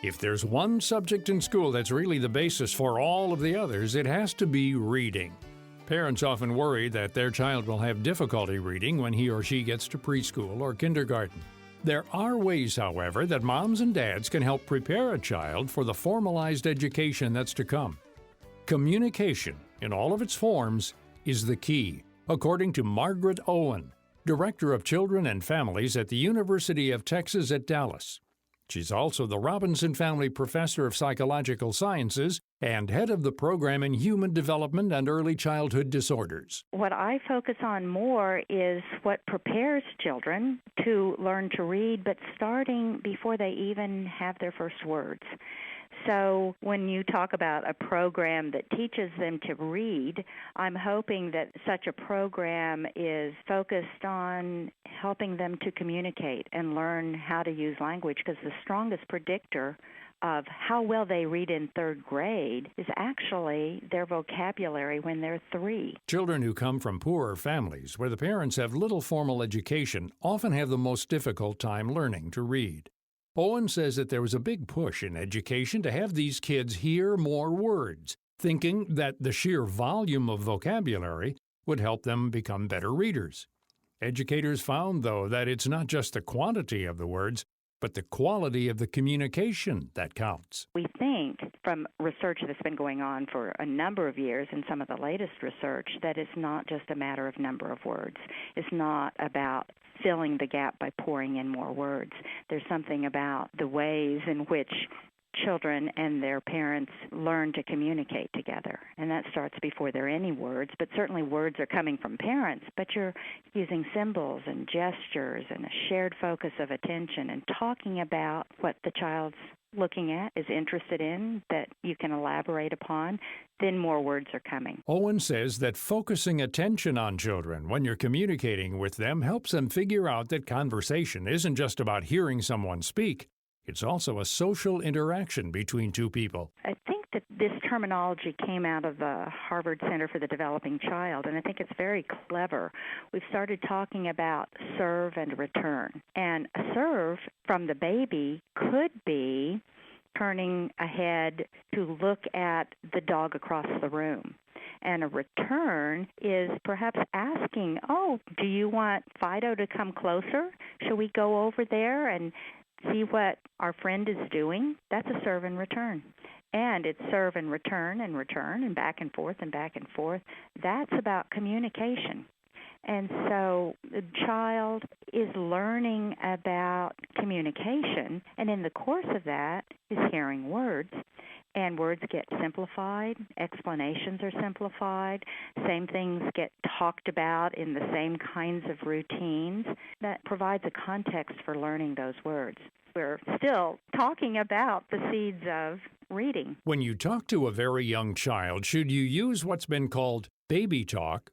If there's one subject in school that's really the basis for all of the others, it has to be reading. Parents often worry that their child will have difficulty reading when he or she gets to preschool or kindergarten. There are ways, however, that moms and dads can help prepare a child for the formalized education that's to come. Communication, in all of its forms, is the key, according to Margaret Owen, Director of Children and Families at the University of Texas at Dallas. She's also the Robinson Family Professor of Psychological Sciences and head of the program in Human Development and Early Childhood Disorders. What I focus on more is what prepares children to learn to read, but starting before they even have their first words. So when you talk about a program that teaches them to read, I'm hoping that such a program is focused on helping them to communicate and learn how to use language, because the strongest predictor of how well they read in third grade is actually their vocabulary when they're 3. Children who come from poorer families where the parents have little formal education often have the most difficult time learning to read. Owen says that there was a big push in education to have these kids hear more words, thinking that the sheer volume of vocabulary would help them become better readers. Educators found, though, that it's not just the quantity of the words, but the quality of the communication that counts. We think from research that's been going on for a number of years and some of the latest research that it's not just a matter of number of words. It's not about filling the gap by pouring in more words. There's something about the ways in which children and their parents learn to communicate together. And that starts before there are any words, but certainly words are coming from parents, but you're using symbols and gestures and a shared focus of attention and talking about what the child's looking at, is interested in, that you can elaborate upon, then more words are coming. Owen says that focusing attention on children when you're communicating with them helps them figure out that conversation isn't just about hearing someone speak. It's also a social interaction between two people. I think that this terminology came out of the Harvard Center for the Developing Child, and I think it's very clever. We've started talking about serve and return. And a serve from the baby could be turning ahead to look at the dog across the room. And a return is perhaps asking, oh, do you want Fido to come closer? Shall we go over there and see what our friend is doing? That's a serve and return. And it's serve and return and back and forth and back and forth. That's about communication. And so the child is learning about communication, and in the course of that is hearing words. And words get simplified, explanations are simplified, same things get talked about in the same kinds of routines. That provides a context for learning those words. We're still talking about the seeds of reading. When you talk to a very young child, should you use what's been called baby talk,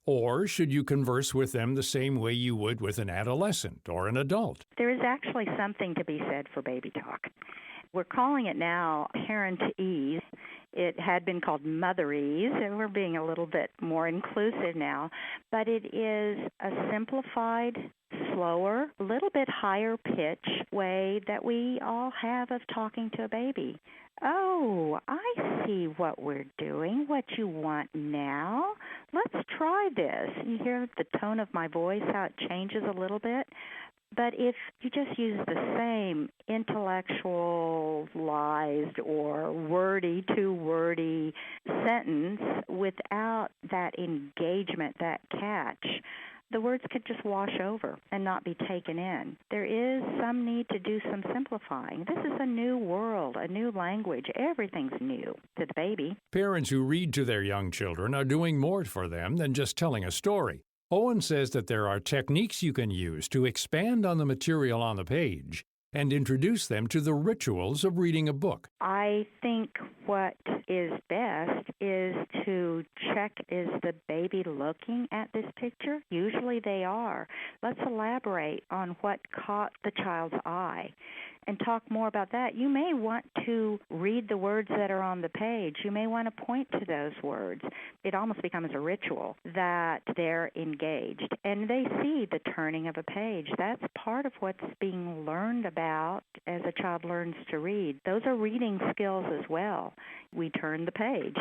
or should you converse with them the same way you would with an adolescent or an adult? There is actually something to be said for baby talk. We're calling it now parentese. It had been called motherese, and we're being a little bit more inclusive now. But it is a simplified, slower, a little bit higher pitch way that we all have of talking to a baby. Oh, I see what we're doing, what you want now. Let's try this. You hear the tone of my voice, how it changes a little bit. But if you just use the same intellectualized or wordy, too wordy sentence without that engagement, that catch, the words could just wash over and not be taken in. There is some need to do some simplifying. This is a new world, a new language. Everything's new to the baby. Parents who read to their young children are doing more for them than just telling a story. Owen says that there are techniques you can use to expand on the material on the page and introduce them to the rituals of reading a book. I think what is best is to check, is the baby looking at this picture? Usually they are. Let's elaborate on what caught the child's eye. and talk more about that. You may want to read the words that are on the page. You may want to point to those words. It almost becomes a ritual that they're engaged, and they see the turning of a page. That's part of what's being learned about as a child learns to read. Those are reading skills as well. We turn the page,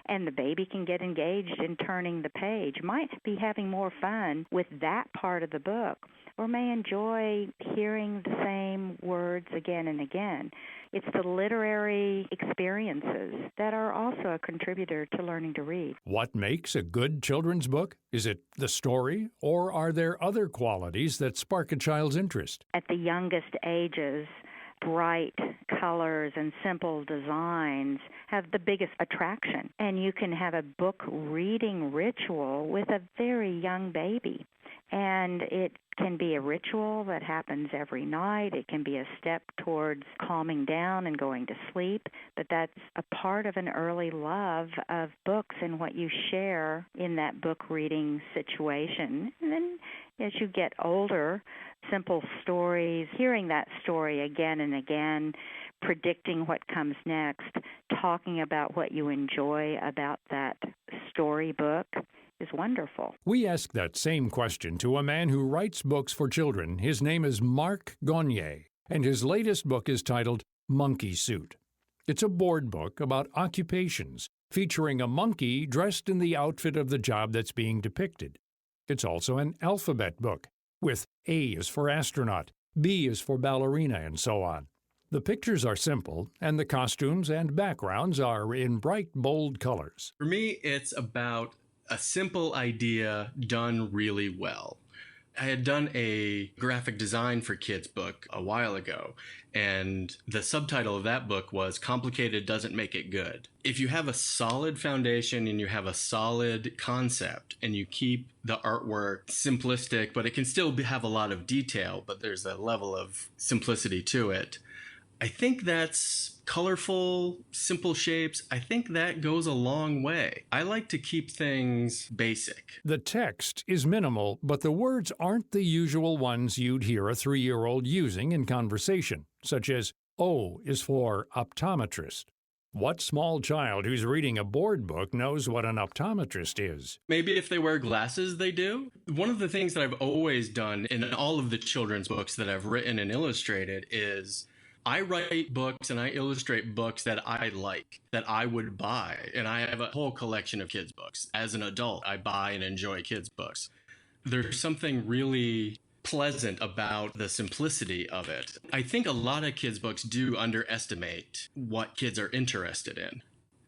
and the baby can get engaged in turning the page, might be having more fun with that part of the book, or may enjoy hearing the same words again and again. It's the literary experiences that are also a contributor to learning to read. What makes a good children's book? Is it the story, or are there other qualities that spark a child's interest? At the youngest ages, bright colors and simple designs have the biggest attraction. And you can have a book reading ritual with a very young baby. And it can be a ritual that happens every night. It can be a step towards calming down and going to sleep. But that's a part of an early love of books and what you share in that book reading situation. And then as you get older, simple stories, hearing that story again and again, predicting what comes next, talking about what you enjoy about that storybook is wonderful. We asked that same question to a man who writes books for children. His name is Mark Gagne, and his latest book is titled Monkey Suit. It's a board book about occupations, featuring a monkey dressed in the outfit of the job that's being depicted. It's also an alphabet book, with A is for astronaut, B is for ballerina, and so on. The pictures are simple, and the costumes and backgrounds are in bright, bold colors. For me, it's about a simple idea done really well. I had done a graphic design for kids book a while ago, and the subtitle of that book was Complicated Doesn't Make It Good. If you have a solid foundation and you have a solid concept and you keep the artwork simplistic, but it can still have a lot of detail, but there's a level of simplicity to it, I think that's colorful, simple shapes. I think that goes a long way. I like to keep things basic. The text is minimal, but the words aren't the usual ones you'd hear a 3-year-old using in conversation, such as O is for optometrist. What small child who's reading a board book knows what an optometrist is? Maybe if they wear glasses, they do. One of the things that I've always done in all of the children's books that I've written and illustrated is I write books and I illustrate books that I like, that I would buy. And I have a whole collection of kids' books. As an adult, I buy and enjoy kids' books. There's something really pleasant about the simplicity of it. I think a lot of kids' books do underestimate what kids are interested in.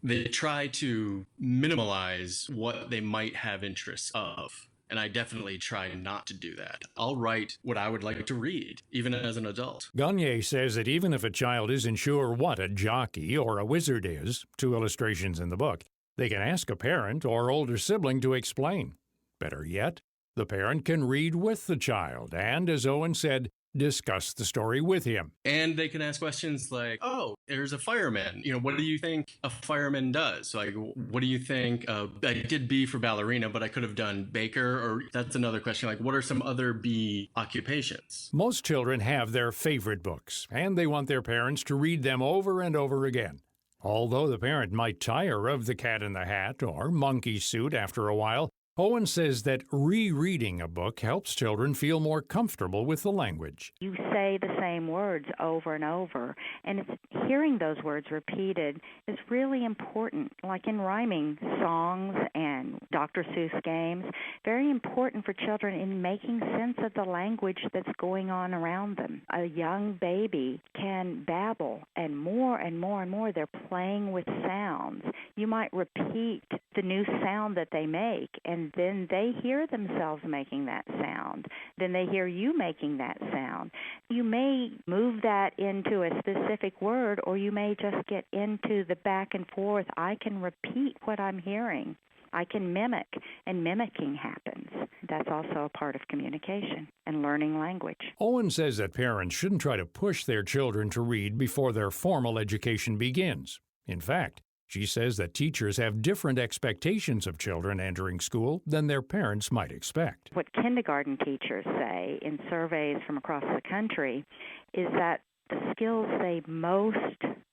They try to minimalize what they might have interests of. And I definitely try not to do that. I'll write what I would like to read, even as an adult. Gagne says that even if a child isn't sure what a jockey or a wizard is, 2 illustrations in the book, they can ask a parent or older sibling to explain. Better yet, the parent can read with the child and, as Owen said, discuss the story with him. And they can ask questions like, oh, there's a fireman. What do you think a fireman does? Like, what do you think? I did B for ballerina, but I could have done baker. Or that's another question. Like, what are some other B occupations? Most children have their favorite books, and they want their parents to read them over and over again. Although the parent might tire of The Cat in the Hat or Monkey Suit after a while, Owen says that rereading a book helps children feel more comfortable with the language. You say the same words over and over, and hearing those words repeated is really important, like in rhyming songs and Dr. Seuss games. Very important for children in making sense of the language that's going on around them. A young baby can babble, and more and more and more they're playing with sounds. You might repeat the new sound that they make, and then they hear themselves making that sound. Then they hear you making that sound. You may move that into a specific word, or you may just get into the back and forth. I can repeat what I'm hearing. I can mimic, and mimicking happens. That's also a part of communication and learning language. Owen says that parents shouldn't try to push their children to read before their formal education begins. In fact, she says that teachers have different expectations of children entering school than their parents might expect. What kindergarten teachers say in surveys from across the country is that the skills they most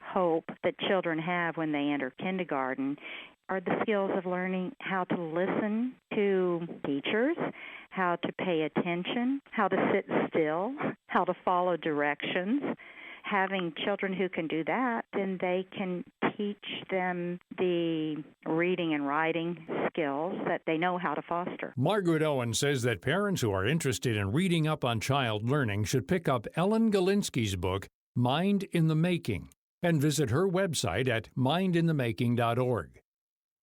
hope that children have when they enter kindergarten are the skills of learning how to listen to teachers, how to pay attention, how to sit still, how to follow directions. Having children who can do that, then they can teach them the reading and writing skills that they know how to foster. Margaret Owen says that parents who are interested in reading up on child learning should pick up Ellen Galinsky's book, Mind in the Making, and visit her website at mindinthemaking.org.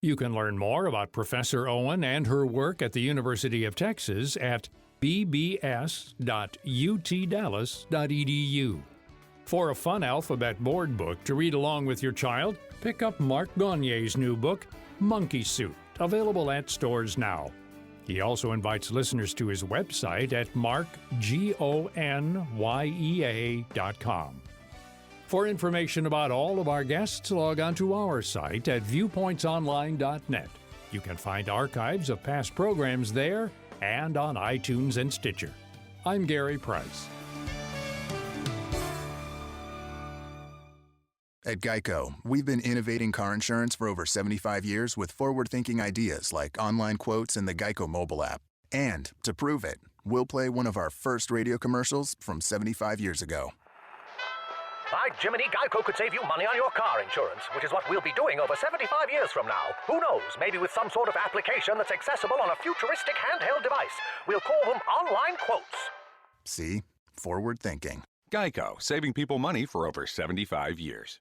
You can learn more about Professor Owen and her work at the University of Texas at bbs.utdallas.edu. For a fun alphabet board book to read along with your child, pick up Mark Gaugner's new book, Monkey Suit, available at stores now. He also invites listeners to his website at markgonYea.com. For information about all of our guests, log on to our site at viewpointsonline.net. You can find archives of past programs there and on iTunes and Stitcher. I'm Gary Price. At Geico, we've been innovating car insurance for over 75 years with forward-thinking ideas like online quotes and the Geico mobile app. And to prove it, we'll play one of our first radio commercials from 75 years ago. By Jiminy, Geico could save you money on your car insurance, which is what we'll be doing over 75 years from now. Who knows, maybe with some sort of application that's accessible on a futuristic handheld device. We'll call them online quotes. See? Forward thinking. Geico, saving people money for over 75 years.